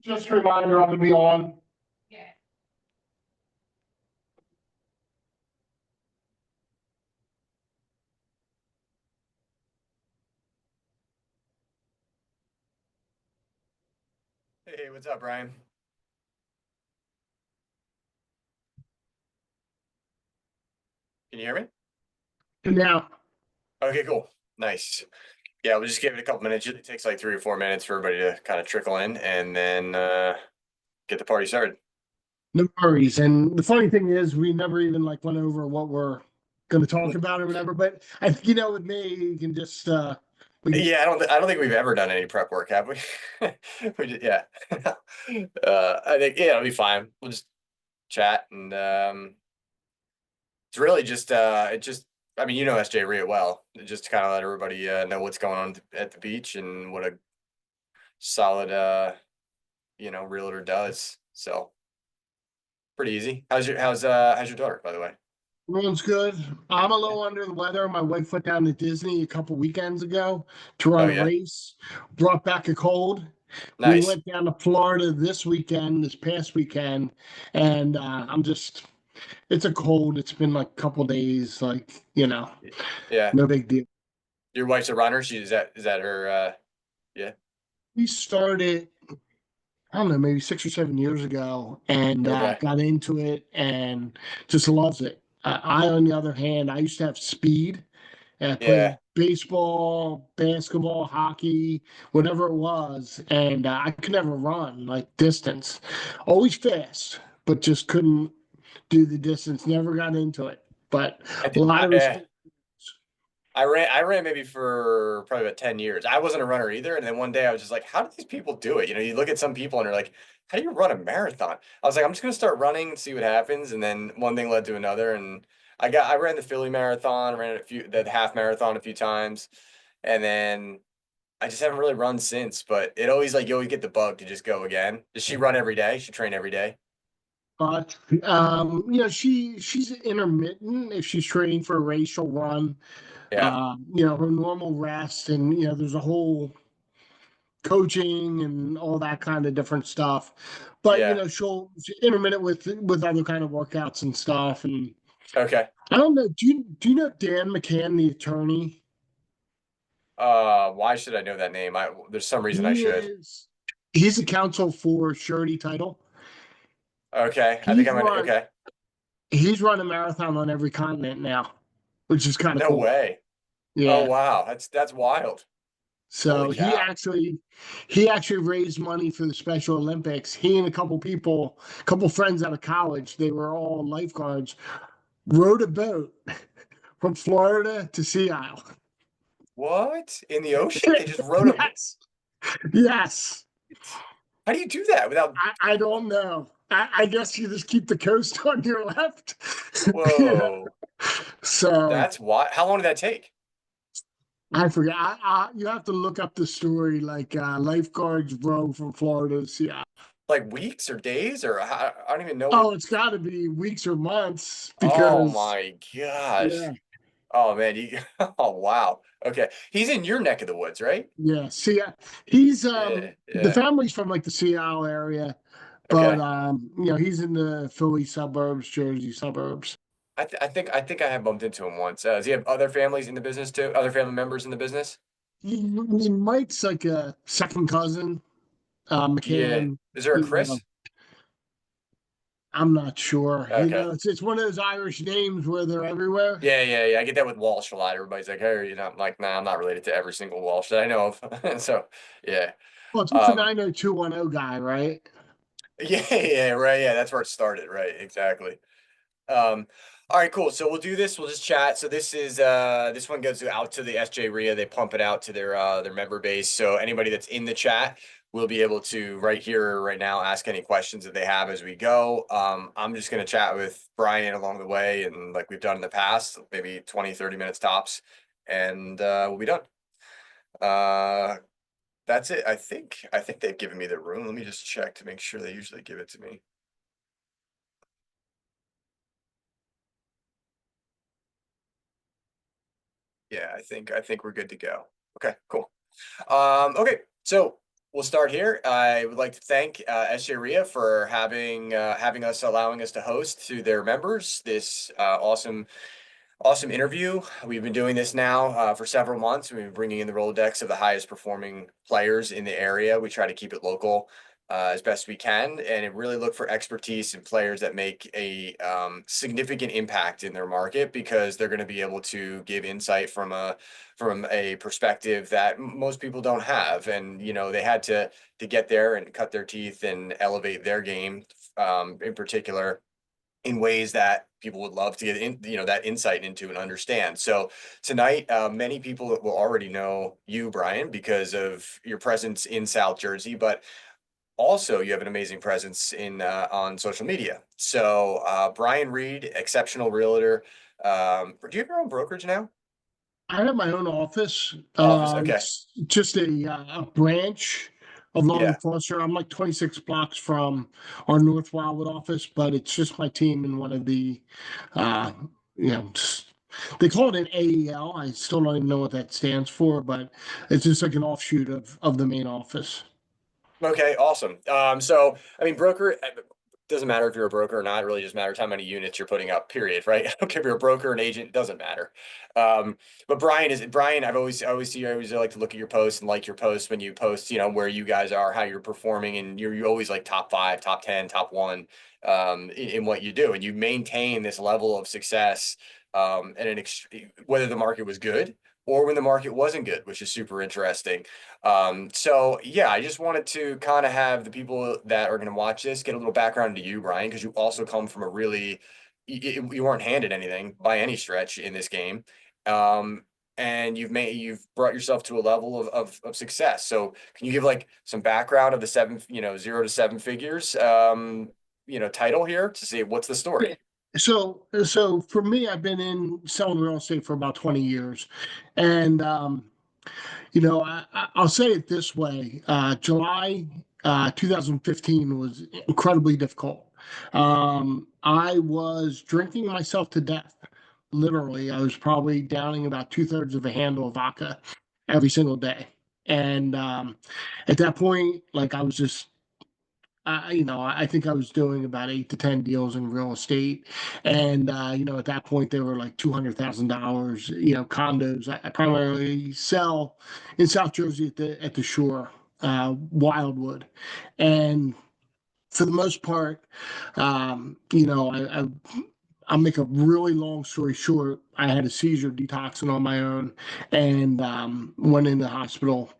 Just a reminder, I'm gonna be on. Yeah. Hey, what's up, Brian? Can you hear me? Now, Okay, cool. Nice. Yeah, we'll just give it a couple minutes. It takes like 3 or 4 minutes for everybody to kind of trickle in and then get the party started. no worries. And the funny thing is, we never even like went over what we're gonna talk about or whatever. But I think with me, you can just we can, Yeah, I don't think we've ever done any prep work, have we? We just, yeah. I think it'll be fine. We'll just chat and it's really just I mean, you know SJREIA well. Just to kind of let everybody know what's going on at the beach and what a solid realtor does. So pretty easy. How's your daughter, by the way? everyone's good. I'm a little under the weather. My wife went down to Disney a couple weekends ago to Oh run a yeah, race. Brought back a cold. We nice. went down to Florida this past weekend, and it's a cold. It's been like a couple days, Yeah, no big deal. your wife's a runner. Is that her? Yeah. We started, I don't know, maybe 6 or 7 years ago, and Okay. got into it and just loves it. On the other hand, I used to have speed, and I Yeah. played baseball, basketball, hockey, whatever it was, and I could never run like distance. Always fast, but just couldn't do the distance. Never got into it, but I a did. lot of respect. I ran maybe for probably about 10 years. I wasn't a runner either. And then one day I was just like, how do these people do it? You look at some people and you're like, how do you run a marathon? I was like, I'm just gonna start running and see what happens. And then one thing led to another. And I ran the Philly marathon, ran the half marathon a few times. And then I just haven't really run since, but it always like you always get the bug to just go again. Does she run every day? She train every day? But she's intermittent. If she's training for a race, she'll run. Yeah. Her normal rest, and there's a whole coaching and all that kind of different stuff. But Yeah. she's intermittent with other kind of workouts and stuff. And Okay. I don't know. Do you know Dan McCann, the attorney? Why should I know that name? There's some reason I He should. is. He's the counsel for Surety Title. Okay. I think He's I'm gonna run. okay. He's run a marathon on every continent now, which is kind of No cool. way. Oh Yeah. wow, that's wild. Holy So cow. he actually raised money for the Special Olympics. He and a couple friends out of college, they were all lifeguards, rowed a boat from Florida to Sea Isle. What? In the ocean? They just rode a boat. Yes, yes. How do you do that without I don't know. I guess you just keep the coast on your left. Whoa. So That's why. How long did that take? I forgot. You have to look up the story. Like lifeguards row from Florida to Sea Isle. Like weeks or days or I don't even know Oh, what. it's got to be weeks or months Oh because my gosh. yeah. Oh man, you oh wow. Okay. He's in your neck of the woods, right? Yeah, see, he's Yeah, the yeah. family's from like the Seattle area, but Okay. he's in the Philly suburbs, Jersey suburbs. I think I have bumped into him once. Does he have other families in the business too? Other family members in the business? Mike's like a second cousin. Yeah. McCann, Is there a you know, Chris? I'm not sure. Okay. It's one of those Irish names where they're everywhere. Yeah. I get that with Walsh a lot. Everybody's like, "Hey, I'm like, nah, I'm not related to every single Walsh that I know of." So, yeah, Well, it's the um, 90210 guy, right? yeah, right, yeah. That's where it started, right? Exactly. Um, all right, cool. So we'll do this. We'll just chat. So this one goes out to the SJREIA. They pump it out to their member base. So anybody that's in the chat will be able to right here, right now, ask any questions that they have as we go. I'm just gonna chat with Brian along the way, and like we've done in the past, maybe 20, 30 minutes tops, and we'll be done. Uh, that's it. I think they've given me the room. Let me just check to make sure they usually give it to me. Yeah, I think we're good to go. Okay, cool. Okay, so we'll start here. I would like to thank SJREIA for having us, allowing us to host to their members this awesome interview. We've been doing this now for several months. We've been bringing in the Rolodex of the highest performing players in the area. We try to keep it local as best we can, and really look for expertise in players that make a significant impact in their market, because they're going to be able to give insight from a perspective that most people don't have. And they had to get there and cut their teeth and elevate their game, in particular, in ways that people would love to get in, that insight into and understand. So tonight, many people will already know you, Brian, because of your presence in South Jersey, but also you have an amazing presence on social media. So Brian Reed, exceptional realtor. Do you have your own brokerage now? I have my own office. Office, okay. It's just a branch of Long Yeah. and Foster. I'm like 26 blocks from our North Wildwood office, but it's just my team in one of the, uh, they call it an AEL. I still don't even know what that stands for, but it's just like an offshoot of the main office. Okay, awesome. So I mean, broker, doesn't matter if you're a broker or not. It really just matters how many units you're putting up, period, right? I don't care if you're a broker or an agent, it doesn't matter. But Brian, I always like to look at your posts and like your posts when you post, where you guys are, how you're performing, and you're always like top 5, top 10, top 1 in what you do. And you maintain this level of success and whether the market was good or when the market wasn't good, which is super interesting. So yeah, I just wanted to kind of have the people that are going to watch this get a little background into you, Brian, because you also come from a really, you weren't handed anything by any stretch in this game. And you've brought yourself to a level of success. So can you give like some background of the 0 to 7 figures, title here to see what's the Yeah. story? So for me, I've been in selling real estate for about 20 years. And, I'll say it this way. July 2015 was incredibly difficult. I was drinking myself to death. Literally, I was probably downing about 2/3 of a handle of vodka every single day. And at that point, like I was just I think I was doing about 8 to 10 deals in real estate, and at that point they were like $200,000. Condos. I primarily sell in South Jersey at the shore, Wildwood, and for the most part, I'll make a really long story short. I had a seizure detoxing on my own and went in the hospital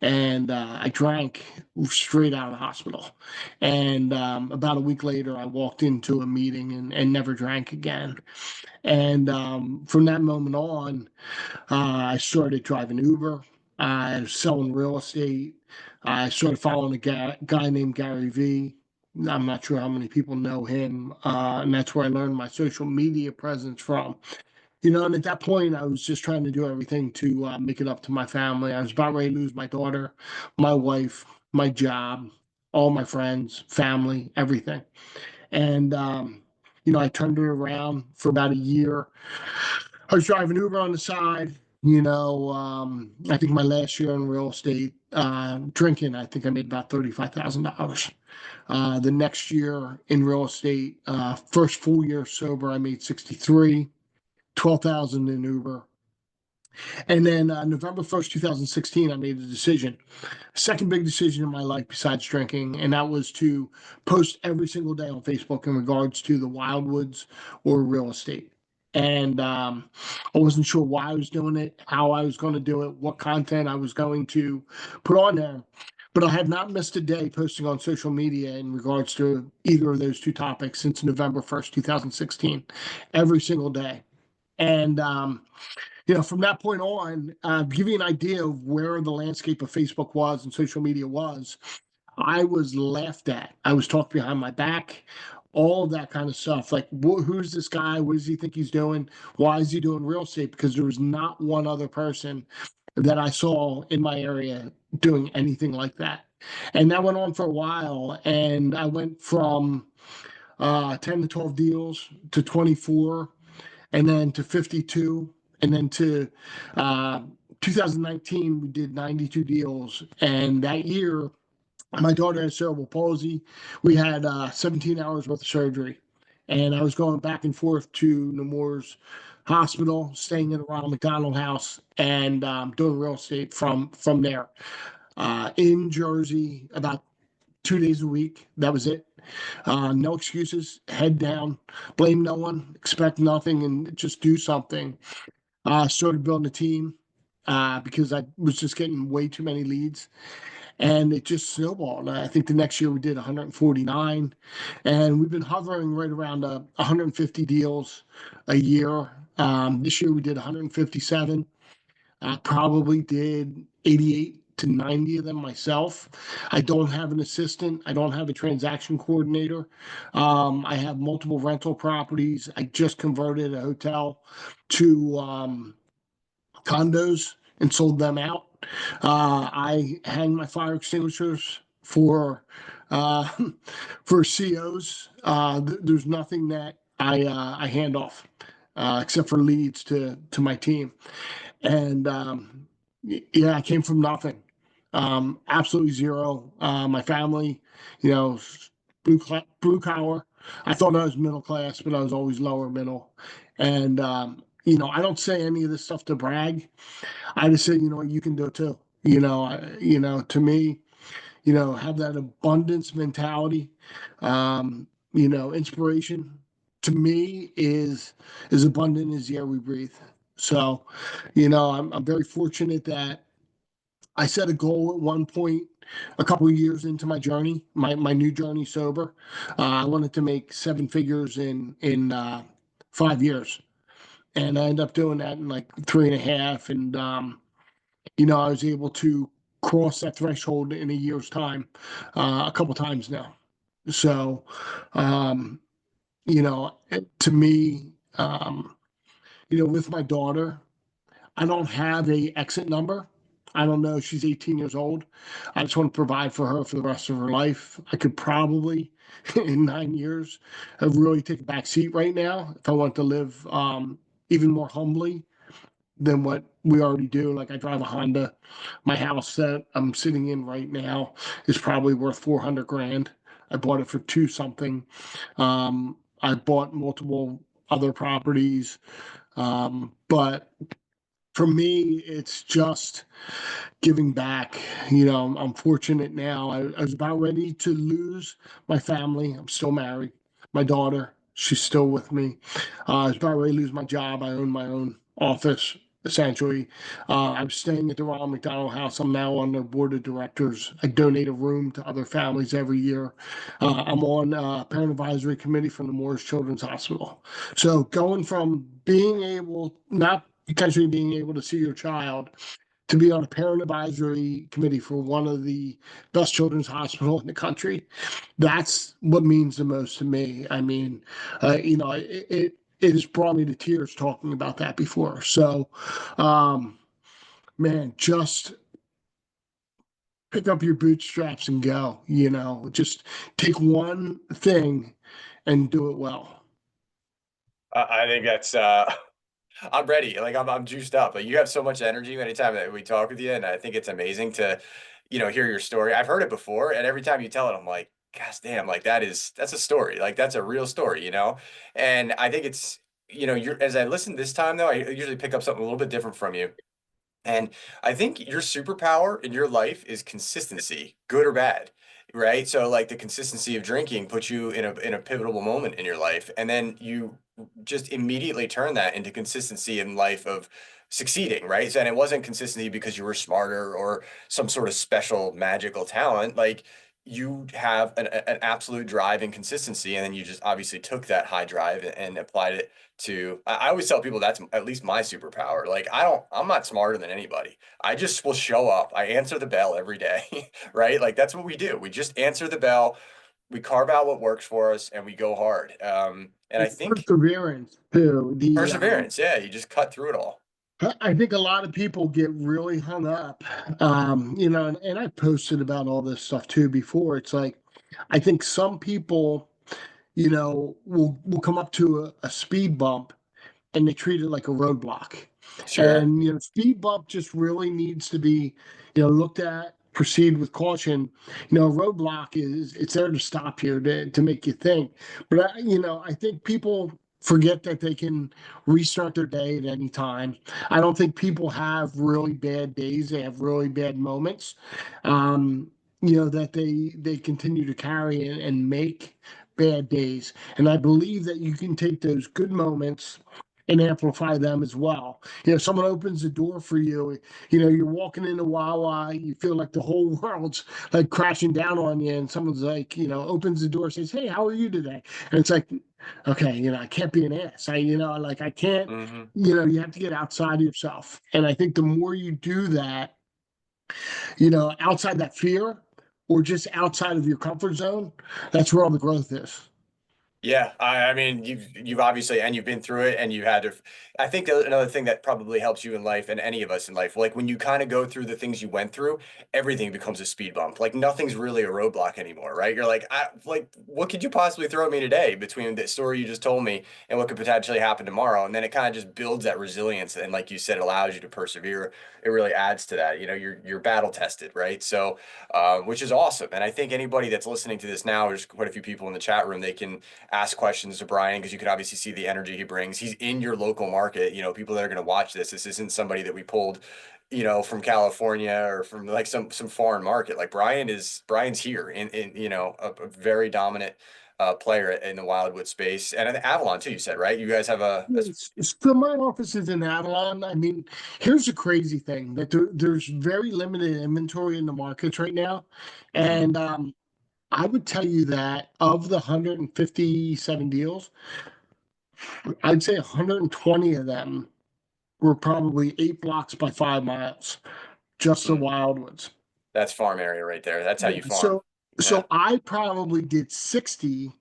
and I drank straight out of the hospital. And about a week later, I walked into a meeting and never drank again. And from that moment on, I started driving Uber. I was selling real estate. I started following a guy named Gary V. I'm not sure how many people know him, and that's where I learned my social media presence from. And at that point, I was just trying to do everything to make it up to my family. I was about ready to lose my daughter, my wife, my job, all my friends, family, everything. And I turned it around for about a year. I was driving Uber on the side. I think my last year in real estate, drinking, I think I made about $35,000. The next year in real estate, first full year sober, I made 63, 12,000 in Uber. And then November 1st, 2016, I made a decision. Second big decision in my life besides drinking, and that was to post every single day on Facebook in regards to the Wildwoods or real estate. And I wasn't sure why I was doing it, how I was going to do it, what content I was going to put on there. But I had not missed a day posting on social media in regards to either of those two topics since November 1st, 2016, every single day. And from that point on, give you an idea of where the landscape of Facebook was and social media was. I was laughed at. I was talked behind my back, all of that kind of stuff. Like, who's this guy? What does he think he's doing? Why is he doing real estate? Because there was not one other person that I saw in my area doing anything like that. And that went on for a while. And I went from 10 to 12 deals to 24 and then to 52 and then to 2019, we did 92 deals. And that year, my daughter had cerebral palsy. We had 17 hours worth of surgery. And I was going back and forth to Nemours Hospital, staying in a Ronald McDonald House, and doing real estate from there. In Jersey, about 2 days a week. That was it. No excuses, head down, blame no one, expect nothing, and just do something. Started building a team because I was just getting way too many leads, and it just snowballed. I think the next year we did 149, and we've been hovering right around 150 deals a year. This year we did 157. I probably did 88 to 90 of them myself. I don't have an assistant. I don't have a transaction coordinator. I have multiple rental properties. I just converted a hotel to condos and sold them out. I hang my fire extinguishers uh, for COs. There's nothing that I hand off except for leads to my team. And yeah, I came from nothing, absolutely zero. My family, you know, blue collar. I thought I was middle class, but I was always lower middle. And I don't say any of this stuff to brag. I just say, you can do it too. To me, have that abundance mentality. Inspiration to me is as abundant as the air we breathe. So, I'm very fortunate that I set a goal at one point a couple of years into my journey, my new journey sober. I wanted to make seven figures in 5 years, and I ended up doing that in like three and a half. And I was able to cross that threshold in a year's time, a couple times now. So, um, to me, with my daughter, I don't have a exit number. I don't know. She's 18 years old. I just want to provide for her for the rest of her life. I could probably, in 9 years, really take a back seat right now if I want to live even more humbly than what we already do. Like I drive a Honda. My house that I'm sitting in right now is probably worth 400 grand. I bought it for two something. I bought multiple other properties. But for me, it's just giving back. I'm fortunate now. I was about ready to lose my family. I'm still married. My daughter, she's still with me. I was about ready to lose my job. I own my own office, essentially. I'm staying at the Ronald McDonald House. I'm now on their board of directors. I donate a room to other families every year. I'm on parent advisory committee from the Moores Children's Hospital. So going from being able, not potentially being able to see your child, to be on a parent advisory committee for one of the best children's hospital in the country, that's what means the most to me. I mean, it has brought me to tears talking about that before. So, man, just pick up your bootstraps and go. Just take one thing and do it well. I think that's I'm ready. Like I'm juiced up. Like you have so much energy anytime that we talk with you, and I think it's amazing to, hear your story. I've heard it before, and every time you tell it, I'm like, gosh damn, like that's a story. Like that's a real story. And I think it's, you're as I listen this time though, I usually pick up something a little bit different from you. And I think your superpower in your life is consistency, good or bad, right? So like the consistency of drinking puts you in a pivotal moment in your life, and then you just immediately turn that into consistency in life of succeeding, right? So, and it wasn't consistency because you were smarter or some sort of special magical talent. Like you have an absolute drive and consistency, and then you just obviously took that high drive and applied it to. I always tell people that's at least my superpower. Like I'm not smarter than anybody. I just will show up. I answer the bell every day, right? Like that's what we do. We just answer the bell, we carve out what works for us, and we go hard. And I It's think perseverance too. perseverance, yeah, you just cut through it all. I think a lot of people get really hung up, and I posted about all this stuff too before. It's like, I think some people, will come up to a speed bump and they treat it like a roadblock. Sure. And, speed bump just really needs to be, looked at, proceed with caution. Roadblock it's there to stop you, to make you think. But, I think people forget that they can restart their day at any time. I don't think people have really bad days. They have really bad moments. That they continue to carry and make bad days. And I believe that you can take those good moments and amplify them as well. Someone opens the door for you, you're walking into Wawa, you feel like the whole world's like crashing down on you, and someone's like, opens the door, says, "Hey, how are you today?" And it's like, okay, I can't be an ass. I can't, Hmm. you have to get outside of yourself. And I think the more you do that, outside that fear or just outside of your comfort zone, that's where all the growth is. Yeah, I mean, you've obviously, and you've been through it, and you had to. I think that another thing that probably helps you in life, and any of us in life, like when you kind of go through the things you went through, everything becomes a speed bump. Like nothing's really a roadblock anymore, right? You're like, what could you possibly throw at me today between the story you just told me and what could potentially happen tomorrow? And then it kind of just builds that resilience, and like you said, it allows you to persevere. It really adds to that. You're battle tested, right? So, which is awesome. And I think anybody that's listening to this now, there's quite a few people in the chat room. They can ask questions to Brian because you could obviously see the energy he brings. He's in your local market. People that are going to watch this. This isn't somebody that we pulled, from California or from like some foreign market. Like Brian's here in a very dominant player in the Wildwood space and in Avalon too. You said, right? You guys have So my office is in Avalon. I mean, here's the crazy thing that there's very limited inventory in the markets right now. Mhm. And I would tell you that of the 157 deals, I'd say 120 of them were probably 8 blocks by 5 miles, just the Mm. Wildwoods. That's farm area right there. That's how Yeah. you farm. So Yeah. I probably did 60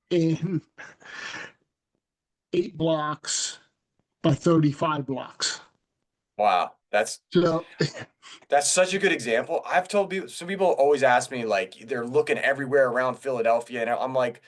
in 8 blocks by 35 blocks. Wow. So That's such a good example. I've told people, some people always ask me like they're looking everywhere around Philadelphia, and I'm like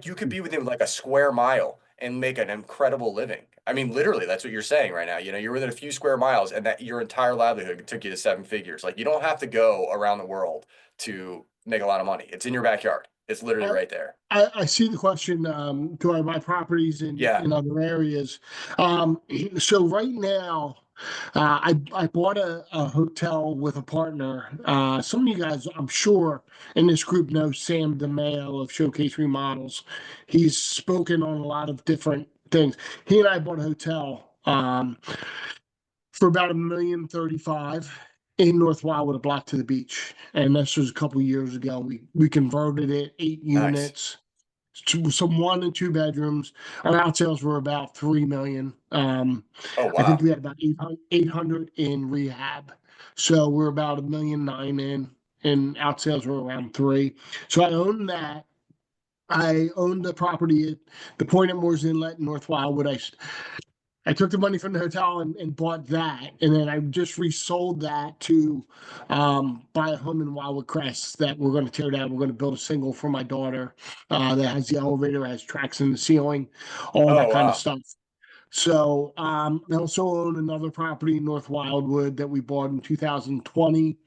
you could be within like a square mile and make an incredible living. I mean, literally, that's what you're saying right now. You're within a few square miles, and that your entire livelihood took you to seven figures. Like you don't have to go around the world to make a lot of money. It's in your backyard. It's literally I, right there. I see the question. Do I buy properties Yeah. in other areas? So right now, I bought a hotel with a partner. Some of you guys, I'm sure, in this group know Sam DeMeo of Showcase Remodels. He's spoken on a lot of different things. He and I bought a hotel for about 1,035,000 in North Wildwood, a block to the beach. And this was a couple of years ago. We converted it, 8 units, Nice. some 1 and 2 bedrooms. Our out sales were about 3 million. Oh, I think wow. we had about 800 in rehab. So we're about 1,900,000 in, and out sales were around three. So I own that. I owned the property at the Point at Moore's Inlet in North Wildwood. I took the money from the hotel and bought that, and then I just resold that to buy a home in Wildwood Crest that we're going to tear down. We're going to build a single for my daughter that has the elevator, has tracks in the ceiling, all Oh, that kind of wow. stuff. So I also own another property in North Wildwood that we bought in 2020,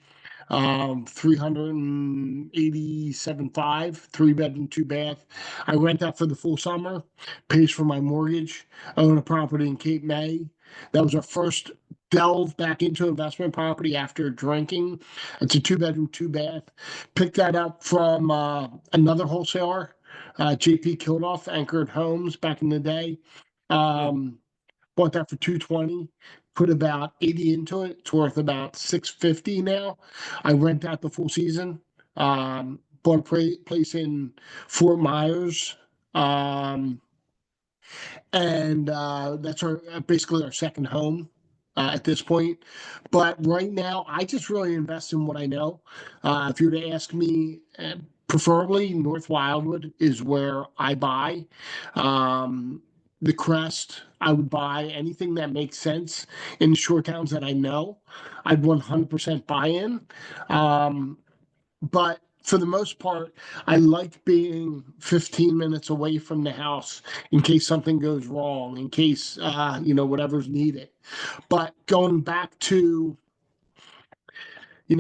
387.5, 3 bedroom, 2 bath. I rent that for the full summer, pays for my mortgage. I own a property in Cape May. That was our first delve back into investment property after drinking. It's a 2 bedroom, 2 bath. Picked that up from another wholesaler, JP Kildoff, Anchored Homes back in the day. Hmm. Um, Bought that for 220, put about 80 into it. It's worth about 650 now. I rent that the full season. Bought a place in Fort Myers. Um, and that's our basically our second home at this point. But right now, I just really invest in what I know. If you were to ask me, preferably North Wildwood is where I buy. Um, the Crest, I would buy anything that makes sense in the shore towns that I know. I'd 100% buy in. But for the most part, I like being 15 minutes away from the house in case something goes wrong, in case, whatever's needed. But going back to,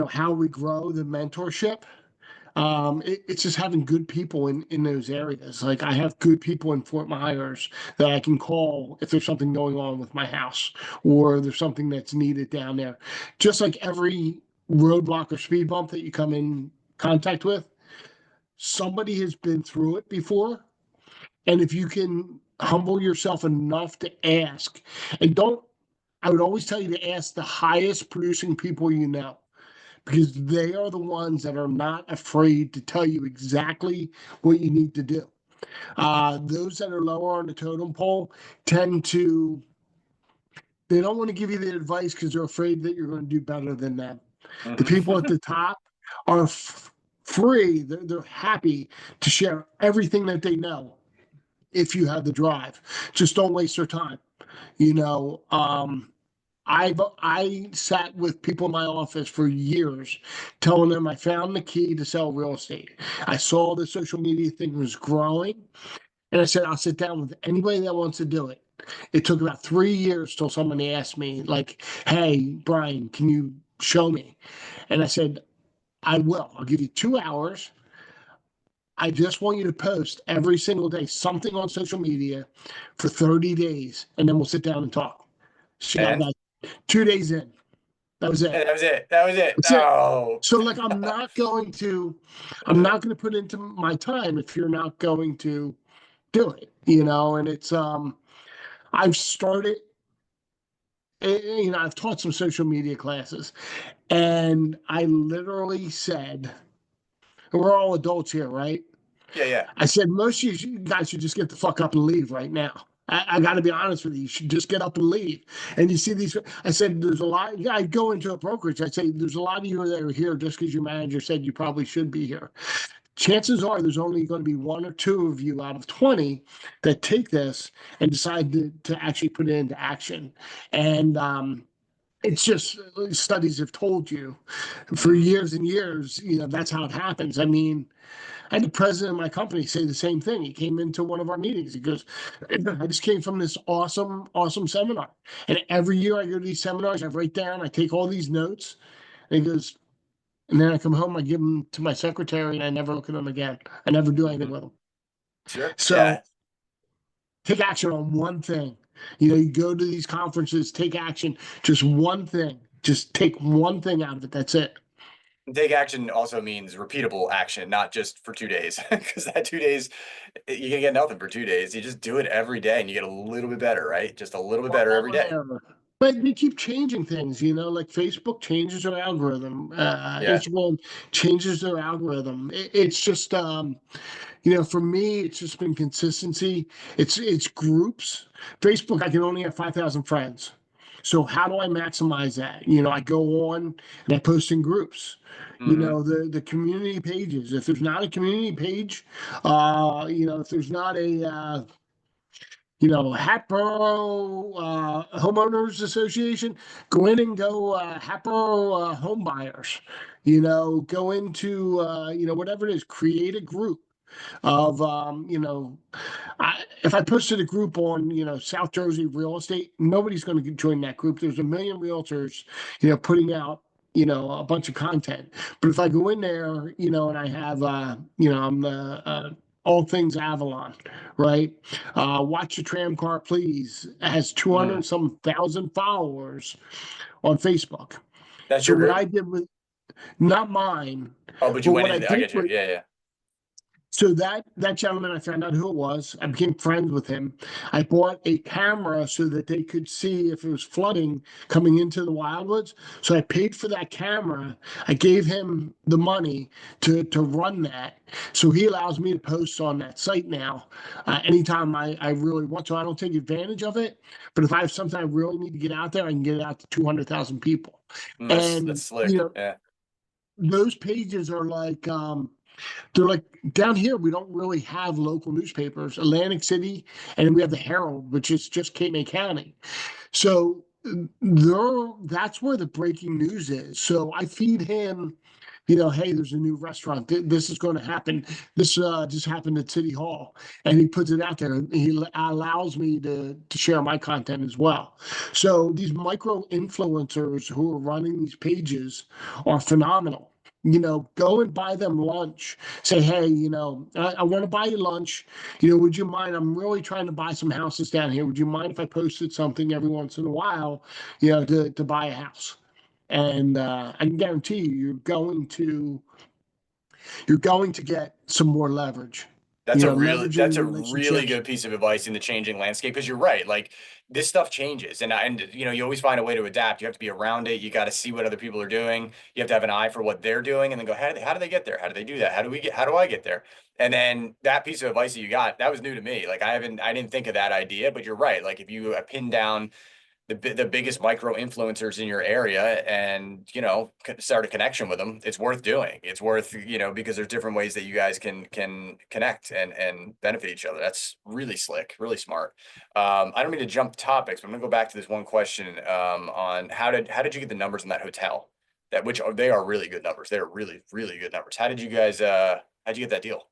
how we grow the mentorship, it's just having good people in those areas. Like I have good people in Fort Myers that I can call if there's something going on with my house or there's something that's needed down there. Just like every roadblock or speed bump that you come in contact with, somebody has been through it before. And if you can humble yourself enough to ask, and I would always tell you to ask the highest producing people you know, because they are the ones that are not afraid to tell you exactly what you need to do. Those that are lower on the totem pole tend to, they don't want to give you the advice because they're afraid that you're going to do better than them. The people at the top are free, they're happy to share everything that they know if you have the drive. Just don't waste their time. You know, I sat with people in my office for years, telling them I found the key to sell real estate. I saw the social media thing was growing, and I said I'll sit down with anybody that wants to do it. It took about 3 years till somebody asked me, like, "Hey, Brian, can you show me?" And I said, "I will. I'll give you 2 hours. I just want you to post every single day something on social media for 30 days, and then we'll sit down and talk." She got And about 2 days in. That was it. that was it. That was it. That's it. Oh. So like I'm not going to put into my time if you're not going to do it, and it's I've started I've taught some social media classes, and I literally said, we're all adults here, right? Yeah, yeah. I said, most of you guys should just get the fuck up and leave right now. I got to be honest with you. You should just get up and leave. And you see these, I said, there's a lot. Yeah, I go into a brokerage. I say, there's a lot of you that are here just because your manager said you probably should be here. Chances are there's only going to be one or two of you out of 20 that take this and decide to actually put it into action. And it's just studies have told you for years and years, that's how it happens. I mean, I had the president of my company say the same thing. He came into one of our meetings. He goes, "I just came from this awesome, awesome seminar. And every year I go to these seminars, I write down, I take all these notes." And he goes, "And then I come home, I give them to my secretary, and I never look at them again. I never do anything with them." Sure. So Yeah. take action on one thing. You go to these conferences, take action, just one thing. Just take one thing out of it. That's it. And take action also means repeatable action, not just for 2 days. Because that 2 days, you can get nothing for 2 days. You just do it every day and you get a little bit better, right? Just a little bit better every day. But they keep changing things, like Facebook changes their algorithm, Yeah. Instagram changes their algorithm. It's just, for me, it's just been consistency. It's groups. Facebook, I can only have 5,000 friends. So how do I maximize that? I go on and I post in groups. The community pages. If there's not a community page, if there's not a Hatboro Homeowners Association, go in and go Hatboro Home Buyers. Go into whatever it is, create a group of if I posted a group on South Jersey real estate, nobody's going to join that group. There's a million realtors putting out a bunch of content. But if I go in there, and I have I'm the all things Avalon, right? Watch the tram car, please. It has 200 and some thousand followers on Facebook. That's So your what group? I did with, not mine, Oh, but you but went what I in. I did get you. with, Yeah, yeah. so that gentleman, I found out who it was. I became friends with him. I bought a camera so that they could see if it was flooding coming into the Wildwoods. So I paid for that camera. I gave him the money to run that. So he allows me to post on that site now anytime I really want to. I don't take advantage of it, but if I have something I really need to get out there, I can get it out to 200,000 people. That's And slick. Yeah. those pages are like they're like, down here we don't really have local newspapers. Atlantic City, and we have the Herald, which is just Cape May County. So that's where the breaking news is. So I feed him hey, there's a new restaurant. This is going to happen. This just happened at City Hall, and he puts it out there. And he allows me to share my content as well. So these micro influencers who are running these pages are phenomenal. Go and buy them lunch. Say, hey, I want to buy you lunch. Would you mind? I'm really trying to buy some houses down here. Would you mind if I posted something every once in a while, to buy a house? And I can guarantee you, you're going to get some more leverage. Leveraging That's a really relationships. good piece of advice in the changing landscape, because you're right. Like, this stuff changes, and you always find a way to adapt. You have to be around it. You got to see what other people are doing. You have to have an eye for what they're doing, and then go, how do they get there? How do they do that? How do I get there? And then that piece of advice that you got, that was new to me. Like, I didn't think of that idea, but you're right. Like, if you pin down the biggest micro influencers in your area and start a connection with them, it's worth doing. It's worth, because there's different ways that you guys can connect and benefit each other. That's really slick, really smart. I don't mean to jump topics, but I'm gonna go back to this one question on how did you get the numbers in that hotel, they are really good numbers. They're really, really good numbers. How'd you get that deal?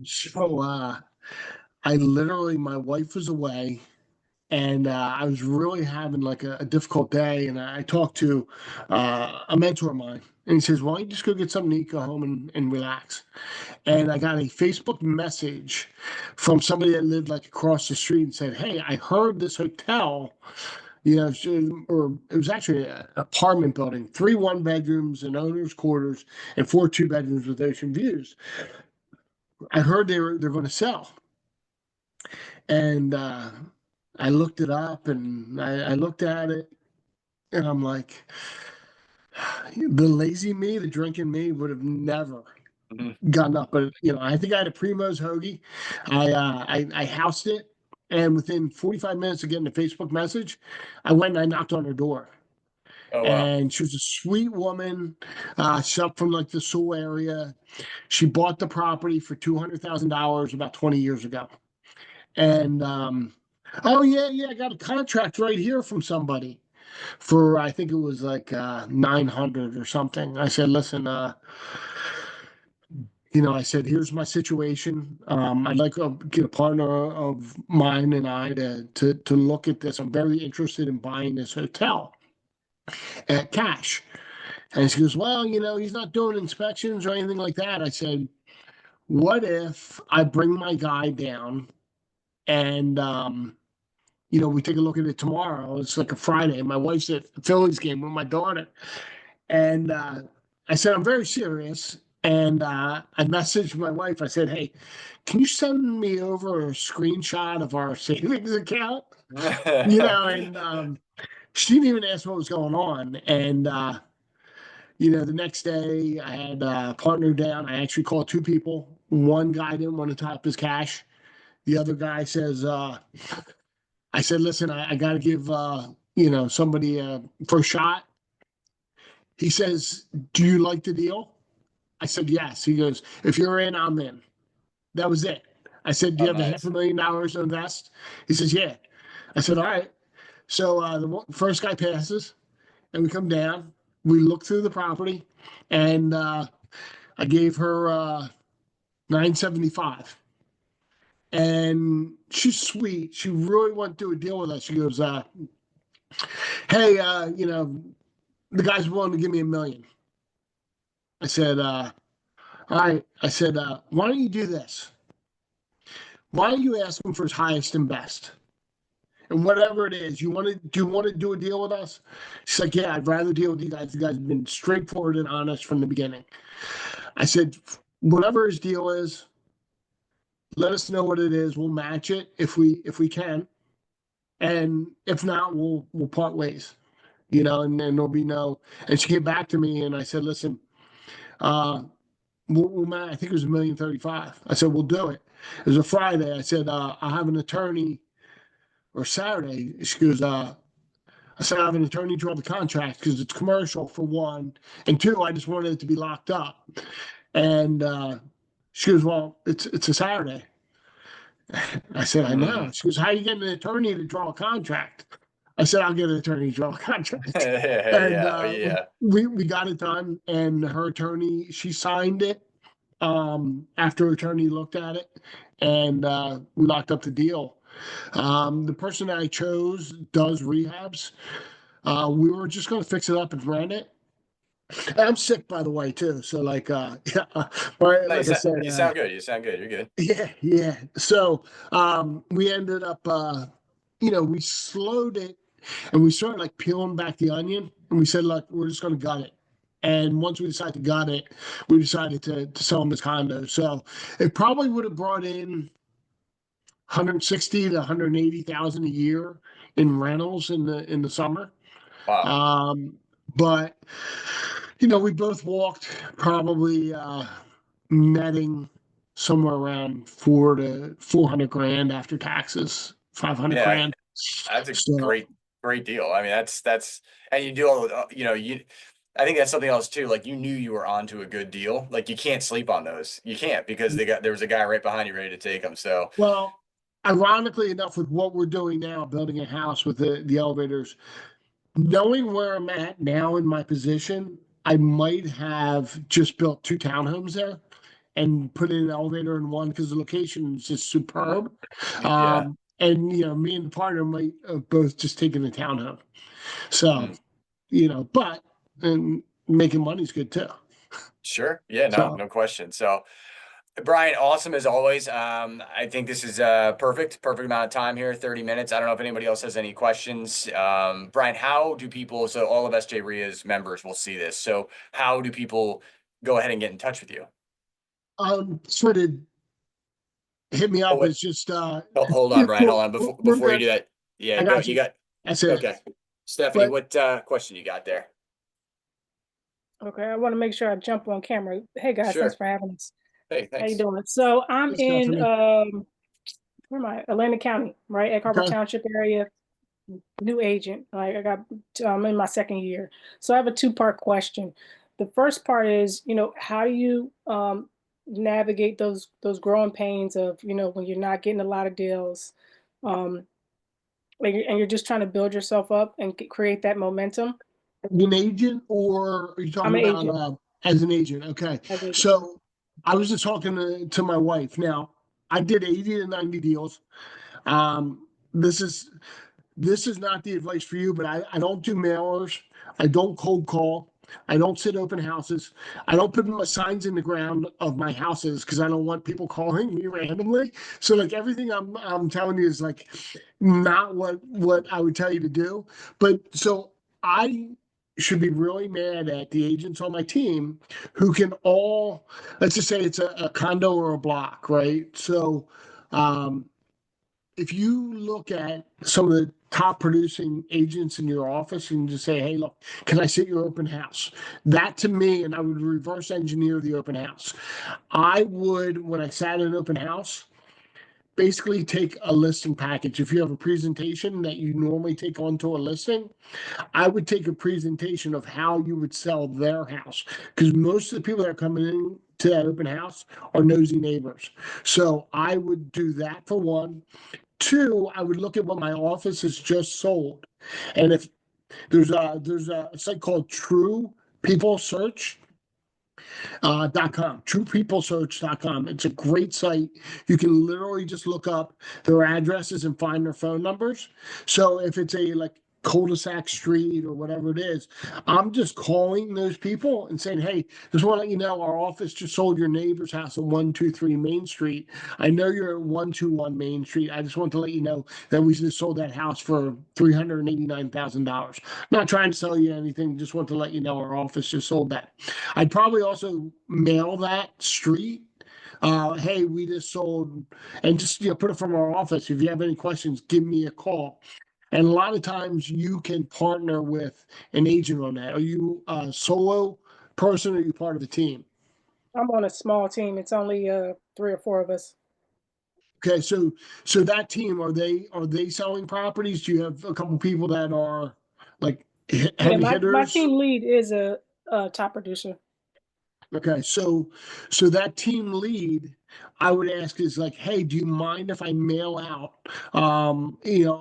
So I literally, my wife was away, and I was really having like a difficult day. And I talked to a mentor of mine, and he says, "Why don't you just go get something to eat, go home and relax?" And I got a Facebook message from somebody that lived like across the street and said, "Hey, I heard this hotel, or it was actually an apartment building, 3 1-bedrooms and owners' quarters, and 4 2-bedrooms with ocean views. I heard they're going to sell." And I looked it up, and I looked at it, and I'm like, the lazy me, the drinking me would have never Mhm. gotten up. But I think I had a Primo's hoagie. I housed it, and within 45 minutes of getting a Facebook message, I went and I knocked on her door. Oh, wow. And she was a sweet woman. She's up from like the Sewell area. She bought the property for $200,000 about 20 years ago. And oh yeah, I got a contract right here from somebody for, I think it was like 900 or something. I said, listen, I said, here's my situation. I'd like to get a partner of mine and I to look at this. I'm very interested in buying this hotel at cash. And she goes, well, he's not doing inspections or anything like that. I said, what if I bring my guy down and we take a look at it tomorrow. It's like a Friday. My wife's at the Phillies game with my daughter. And I said, I'm very serious. And I messaged my wife. I said, hey, can you send me over a screenshot of our savings account? And she didn't even ask what was going on. And, the next day I had a partner down. I actually called 2 people. One guy didn't want to top his cash. The other guy says, I said, listen, I got to give, somebody a first shot. He says, do you like the deal? I said, yes. He goes, if you're in, I'm in. That was it. I said, do Oh, you have a half nice. a million dollars to invest? He says, yeah. I said, all right. So the first guy passes, and we come down. We look through the property, and I gave her 975. And she's sweet. She really wanted to do a deal with us. She goes, hey, the guy's willing to give me $1 million. I said, all right. I said, why don't you do this? Why don't you ask him for his highest and best? And whatever it is, do you want to do a deal with us? She's like, yeah, I'd rather deal with you guys. You guys have been straightforward and honest from the beginning. I said, whatever his deal is, let us know what it is. We'll match it if we can. And if not, we'll part ways. And then there'll be no. And she came back to me, and I said, listen, uh, I think it was 1,035,000. I said, we'll do it. It was a Friday. I said, I'll have an attorney, or Saturday. She goes, I said, I have an attorney draw the contract because it's commercial, for one. And two, I just wanted it to be locked up. And she goes, well, it's a Saturday. I said, I know. She goes, how are you getting an attorney to draw a contract? I said, I'll get an attorney to draw a contract. And Yeah, yeah. we got it done, and her attorney, she signed it after her attorney looked at it, and we locked up the deal. The person that I chose does rehabs. We were just going to fix it up and rent it. I'm sick, by the way, too. So, like, yeah, No, like I said, you sound good. You sound good. You're good. yeah, yeah. So, we ended up, we slowed it, and we started like peeling back the onion, and we said, look, we're just going to gut it. And once we decided to gut it, we decided to sell them as condos. So it probably would have brought in 160 to 180,000 a year in rentals in the summer. Wow. Um, but we both walked probably netting somewhere around 400 grand after taxes, 500 Yeah, grand. that's a So, great deal. I mean, that's and you do all I think that's something else too. Like you knew you were onto a good deal. Like you can't sleep on those. You can't because there was a guy right behind you ready to take them. So well, ironically enough, with what we're doing now, building a house with the elevators, knowing where I'm at now in my position, I might have just built 2 townhomes there and put in an elevator in one because the location is just superb. yeah. And me and the partner might both just taking the townhome. So, Mm. but and making money's good too. Sure. Yeah, no, So no question. So Brian, awesome as always. I think this is perfect amount of time here, 30 minutes. I don't know if anybody else has any questions. Brian, how do people, so all of SJREIA's members will see this. So how do people go ahead and get in touch with you? sort of hit me Oh, up. wait, It's just hold on, yeah, Brian, hold cool. on. We're Before you good. do that, yeah, I go, got you you. got, That's it. okay. Stephanie, But what question you got there? Okay, I want to make sure I jump on camera. Hey guys, thanks Sure. for having us. Hey, How you thanks. doing? So I'm hey, in Stephanie. where am I? Atlantic County, right? Egg Harbor Okay. Township area. New agent. Like I'm in my second year. So I have a two-part question. The first part is, how do you navigate those growing pains of, when you're not getting a lot of deals, um, and you're just trying to build yourself up and create that momentum. An agent, or are you I'm talking an about agent. as an agent? Okay. As agent. So I was just talking to my wife. Now, I did 80 to 90 deals. Um, this is this is not the advice for you, but I don't do mailers. I don't cold call. I don't sit open houses. I don't put my signs in the ground of my houses because I don't want people calling me randomly. So like everything I'm telling you is like not what I would tell you to do. But so I should be really mad at the agents on my team who can all, let's just say it's a condo or a block, right? So um if you look at some of the top producing agents in your office and just say, hey, look, can I sit your open house? That to me, and I would reverse engineer the open house. I would, when I sat in an open house, basically take a listing package. If you have a presentation that you normally take onto a listing, I would take a presentation of how you would sell their house because most of the people that are coming in to that open house are nosy neighbors. So I would do that for one. Two, I would look at what my office has just sold. And if there's a site called True People Search .com, truepeoplesearch.com. It's a great site. You can literally just look up their addresses and find their phone numbers. So if it's a like cul-de-sac street or whatever it is, I'm just calling those people and saying, hey, just want to let you know our office just sold your neighbor's house at 123 Main Street. I know you're at 121 Main Street. I just want to let you know that we just sold that house for $389,000. Not trying to sell you anything, just want to let you know our office just sold that. I'd probably also mail that street. Hey, we just sold, and just put it from our office. If you have any questions, give me a call. And a lot of times you can partner with an agent on that. Are you a solo person or are you part of a team? I'm on a small team. It's only 3 or 4 of us. Okay, so that team, are they selling properties? Do you have a couple people that are like Yeah, heavy my hitters? team lead is a top producer. Okay, so that team lead, I would ask is like, hey, do you mind if I mail out,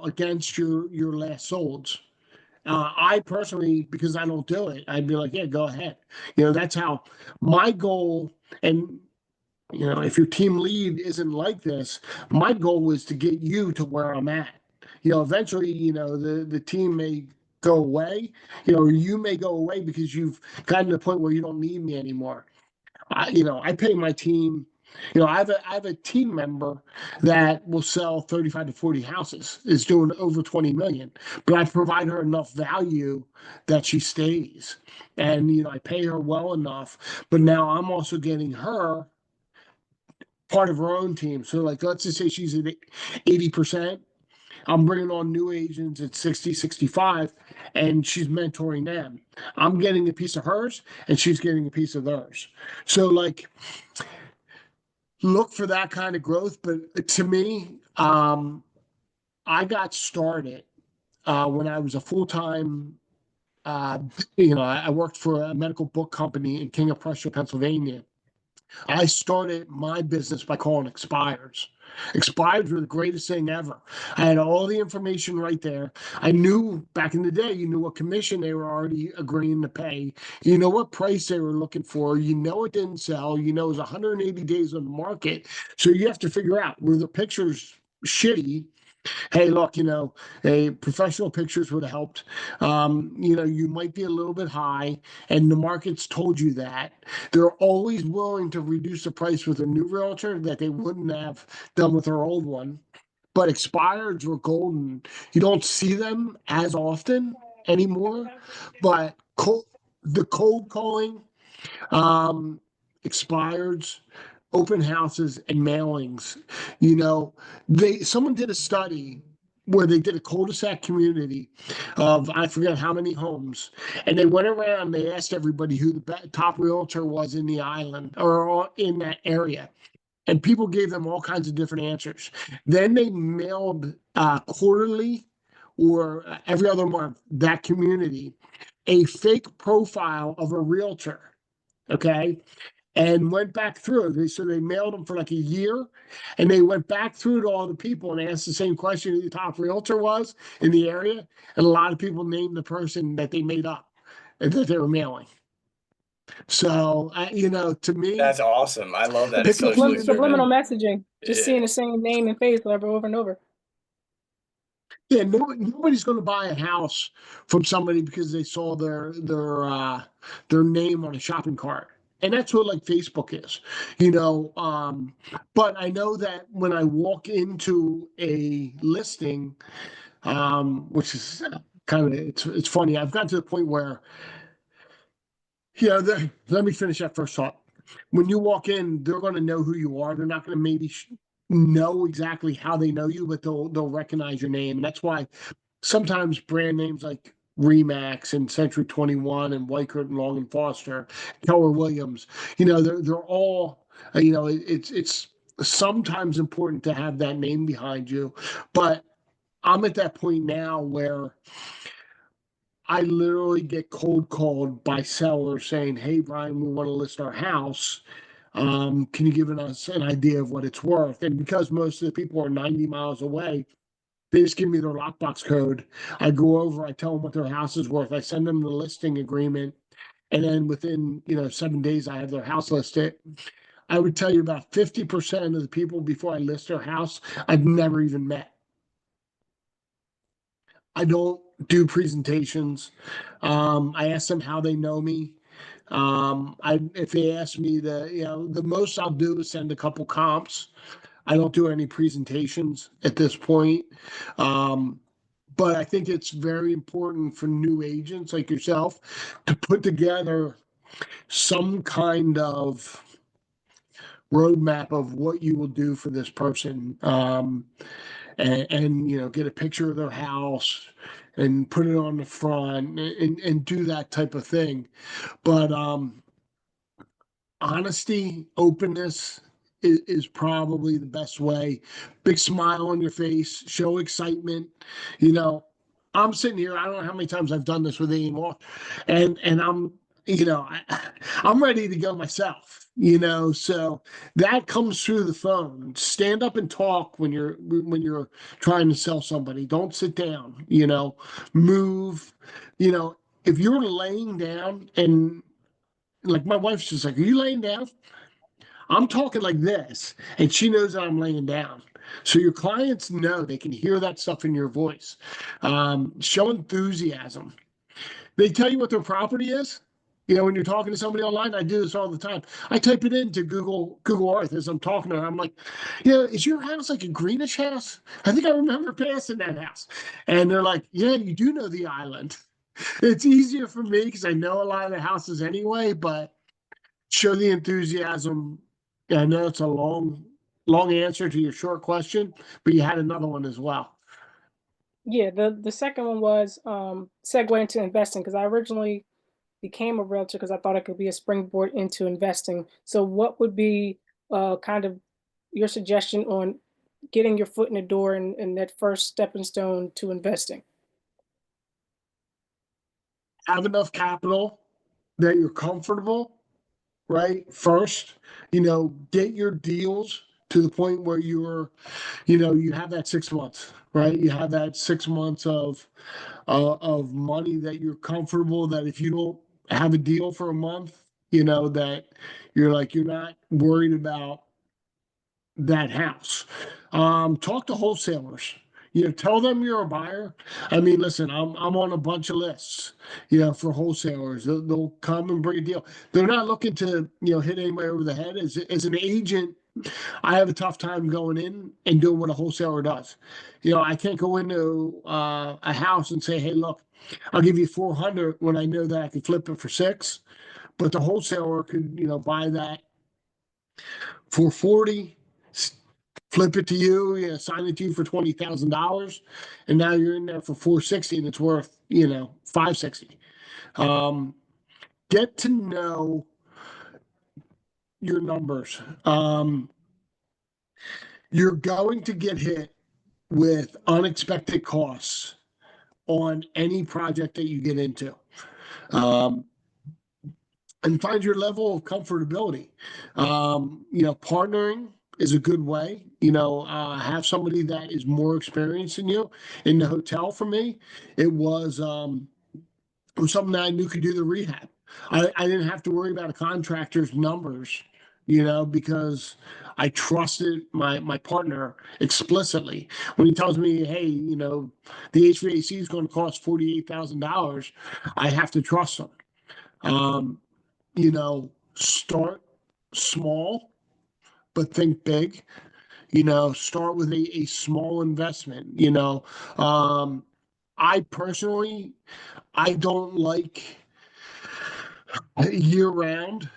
against your last solds? I personally, because I don't do it, I'd be like, yeah, go ahead. That's how my goal. And if your team lead isn't like this, my goal is to get you to where I'm at. Eventually, the team may go away, or you may go away because you've gotten to the point where you don't need me anymore. I pay my team. I have a team member that will sell 35 to 40 houses, is doing over 20 million, but I provide her enough value that she stays. And, I pay her well enough, but now I'm also getting her part of her own team. So like, let's just say she's at 80%. I'm bringing on new agents at 60, 65, and she's mentoring them. I'm getting a piece of hers and she's getting a piece of theirs. So like, look for that kind of growth. But to me, I got started when I was a full-time, I worked for a medical book company in King of Prussia, Pennsylvania. I started my business by calling expires. Expires were the greatest thing ever. I had all the information right there. I knew back in the day, you knew what commission they were already agreeing to pay. You know what price they were looking for. You know it didn't sell. You know it was 180 days on the market. So you have to figure out, were the pictures shitty? Hey, look, a professional pictures would have helped. You might be a little bit high, and the market's told you that. They're always willing to reduce the price with a new realtor that they wouldn't have done with their old one. But expireds were golden. You don't see them as often anymore, but the cold calling, um, expireds, open houses, and mailings. Someone did a study where they did a cul-de-sac community of I forget how many homes, and they went around. They asked everybody who the top realtor was in the island or in that area. And people gave them all kinds of different answers. Then they mailed quarterly or every other month that community a fake profile of a realtor. Okay. And went back through. So they mailed them for like a year, and they went back through to all the people and asked the same question who the top realtor was in the area. And a lot of people named the person that they made up and that they were mailing. So, to me, That's awesome. I love that. It's pick a socially community. Subliminal driven. messaging, just Yeah. seeing the same name and face over and over. Yeah, nobody's going to buy a house from somebody because they saw their name on a shopping cart. And that's what like Facebook is, but I know that when I walk into a listing, which is kind of it's funny. I've gotten to the point where, let me finish that first thought. When you walk in, they're going to know who you are. They're not going to maybe know exactly how they know you, but they'll recognize your name. And that's why sometimes brand names like Remax and Century 21 and Weichert and Long and Foster, Keller Williams, they're all, it's sometimes important to have that name behind you. But I'm at that point now where I literally get cold called by sellers saying, hey, Brian, we want to list our house. Can you give us an idea of what it's worth? And because most of the people are 90 miles away, they just give me their lockbox code. I go over, I tell them what their house is worth. I send them the listing agreement. And then within, 7 days, I have their house listed. I would tell you about 50% of the people before I list their house, I've never even met. I don't do presentations. I ask them how they know me. If they ask me the most I'll do is send a couple comps. I don't do any presentations at this point. But I think it's very important for new agents like yourself to put together some kind of roadmap of what you will do for this person. And get a picture of their house and put it on the front and do that type of thing. But honesty, openness is probably the best way. Big smile on your face, show excitement. I'm sitting here. I don't know how many times I've done this with Ian Moore, and I'm I'm ready to go myself, so that comes through the phone. Stand up and talk when you're trying to sell somebody. Don't sit down, move, if you're laying down and like my wife's just like, are you laying down? I'm talking like this, and she knows that I'm laying down. So your clients know they can hear that stuff in your voice. Show enthusiasm. They tell you what their property is. When you're talking to somebody online, I do this all the time. I type it into Google Earth as I'm talking to them. I'm like, is your house like a greenish house? I think I remember passing that house. And they're like, yeah, you do know the island. It's easier for me because I know a lot of the houses anyway, but show the enthusiasm. Yeah, I know it's a long answer to your short question, but you had another one as well. Yeah, the second one was segue into investing, because I originally became a realtor because I thought it could be a springboard into investing. So what would be kind of your suggestion on getting your foot in the door and that first stepping stone to investing? Have enough capital that you're comfortable, right? First, get your deals to the point where you have that 6 months, right? You have that 6 months of money that you're comfortable that if you don't have a deal for a month, that you're not worried about that house. Talk to wholesalers. Tell them you're a buyer. I mean, listen, I'm on a bunch of lists, for wholesalers. They'll come and bring a deal. They're not looking to, hit anybody over the head. As an agent, I have a tough time going in and doing what a wholesaler does. I can't go into a house and say, hey, look, I'll give you 400 when I know that I can flip it for 6. But the wholesaler could, buy that for 40, flip it to you, sign it to you for $20,000, and now you're in there for 460, and it's worth, 560. Get to know your numbers. You're going to get hit with unexpected costs on any project that you get into. And find your level of comfortability. Partnering is a good way. Have somebody that is more experienced than you. In the hotel, for me, it was something that I knew could do the rehab. I didn't have to worry about a contractor's numbers, because I trusted my partner explicitly. When he tells me, hey, the HVAC is going to cost $48,000, I have to trust him. Start small, but think big. Start with a small investment. I personally, I don't like year-round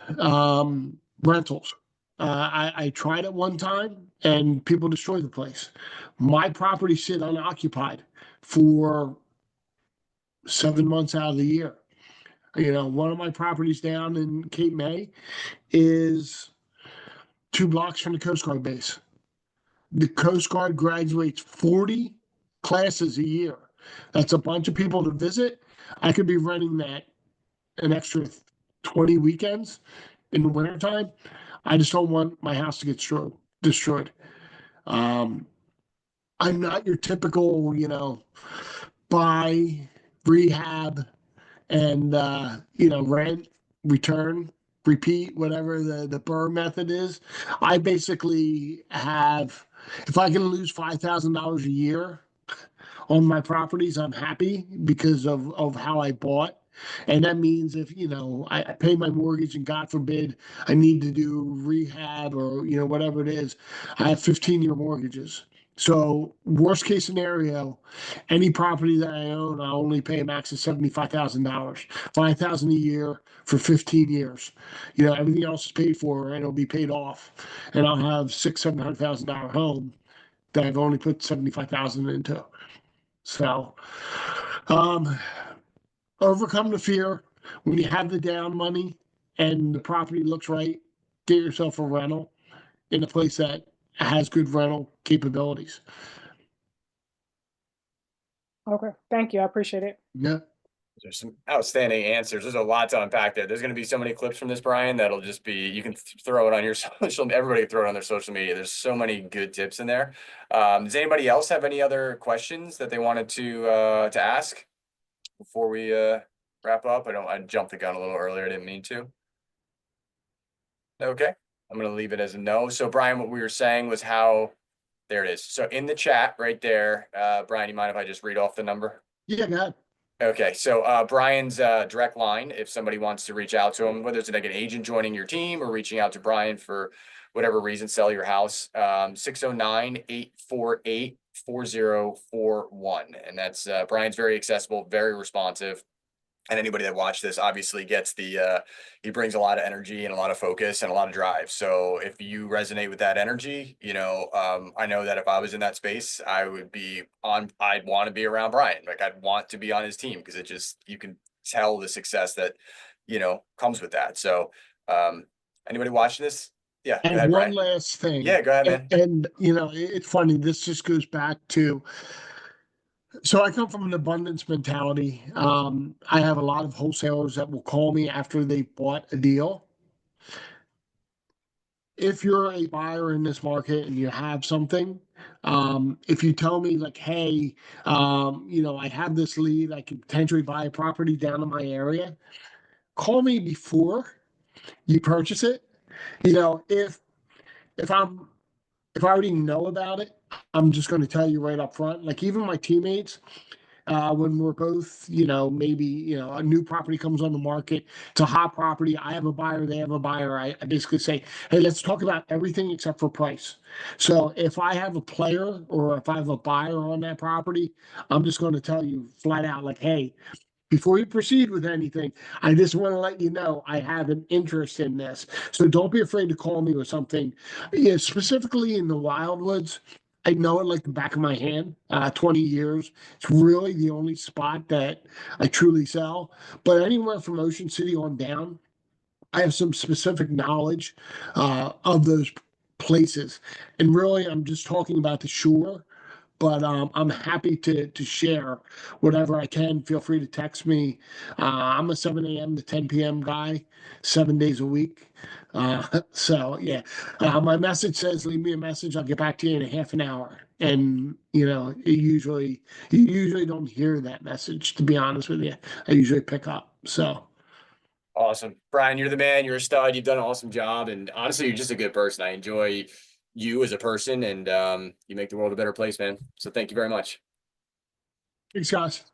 rentals. I tried it one time and people destroyed the place. My property sit unoccupied for 7 months out of the year. One of my properties down in Cape May is 2 blocks from the Coast Guard base. The Coast Guard graduates 40 classes a year. That's a bunch of people to visit. I could be renting that an extra 20 weekends in the wintertime. I just don't want my house to get destroyed. I'm not your typical, buy, rehab, and rent, return, repeat, whatever the Burr method is. I basically have, if I can lose $5,000 a year on my properties, I'm happy because of how I bought. And that means if I pay my mortgage and God forbid I need to do rehab or whatever it is, I have 15-year mortgages. So worst case scenario, any property that I own, I only pay a max of $75,000, $5,000 a year for 15 years. Everything else is paid for and it'll be paid off, and I'll have $600,000-$700,000 home that I've only put $75,000 into. So, overcome the fear. When you have the down money and the property looks right, get yourself a rental in a place that has good rental capabilities. Okay, thank you. I appreciate it. Yeah. There's some outstanding answers. There's a lot to unpack there. There's going to be so many clips from this, Brian, that'll just be, you can throw it on your social, everybody can throw it on their social media. There's so many good tips in there. Does anybody else have any other questions that they wanted to ask before we wrap up? I jumped the gun a little earlier. I didn't mean to. Okay. I'm going to leave it as a no. So Brian, what we were saying was how, there it is. So in the chat right there, Brian, you mind if I just read off the number? Yeah, go ahead. Okay, so Brian's direct line, if somebody wants to reach out to him, whether it's like an agent joining your team or reaching out to Brian for whatever reason, sell your house, 609-848-4041. And that's Brian's very accessible, very responsive. And anybody that watched this obviously gets the, he brings a lot of energy and a lot of focus and a lot of drive. So if you resonate with that energy, you know, I know that if I was in that space, I'd want to be around Brian. Like I'd want to be on his team because it just, you can tell the success that, you know, comes with that. So anybody watching this? Yeah. Go And ahead, one Brian. last thing. Yeah, go ahead, man. And you know, it's funny. This just goes back to. So I come from an abundance mentality. I have a lot of wholesalers that will call me after they bought a deal. If you're a buyer in this market and you have something, if you tell me like, hey, you know, I have this lead, I could potentially buy a property down in my area, call me before you purchase it. You know, if I'm if I already know about it, I'm just going to tell you right up front. Like even my teammates, when we're both, you know, maybe, you know, a new property comes on the market, it's a hot property. I have a buyer, they have a buyer. I basically say, hey, let's talk about everything except for price. So if I have a player or if I have a buyer on that property, I'm just going to tell you flat out, like, hey, before you proceed with anything, I just want to let you know I have an interest in this. So don't be afraid to call me with something. Yeah, specifically in the Wildwoods, I know it like the back of my hand. 20 years. It's really the only spot that I truly sell. But anywhere from Ocean City on down, I have some specific knowledge of those places. And really, I'm just talking about the shore, but I'm happy to share whatever I can. Feel free to text me. I'm a 7 a.m. to 10 p.m. guy, 7 days a week. So yeah, my message says leave me a message. I'll get back to you in a half an hour. And you know, you usually don't hear that message. To be honest with you, I usually pick up. So. Awesome. Brian, you're the man. You're a stud. You've done an awesome job. And honestly, you're just a good person. I enjoy you as a person and you make the world a better place, man. So thank you very much. Thanks, guys.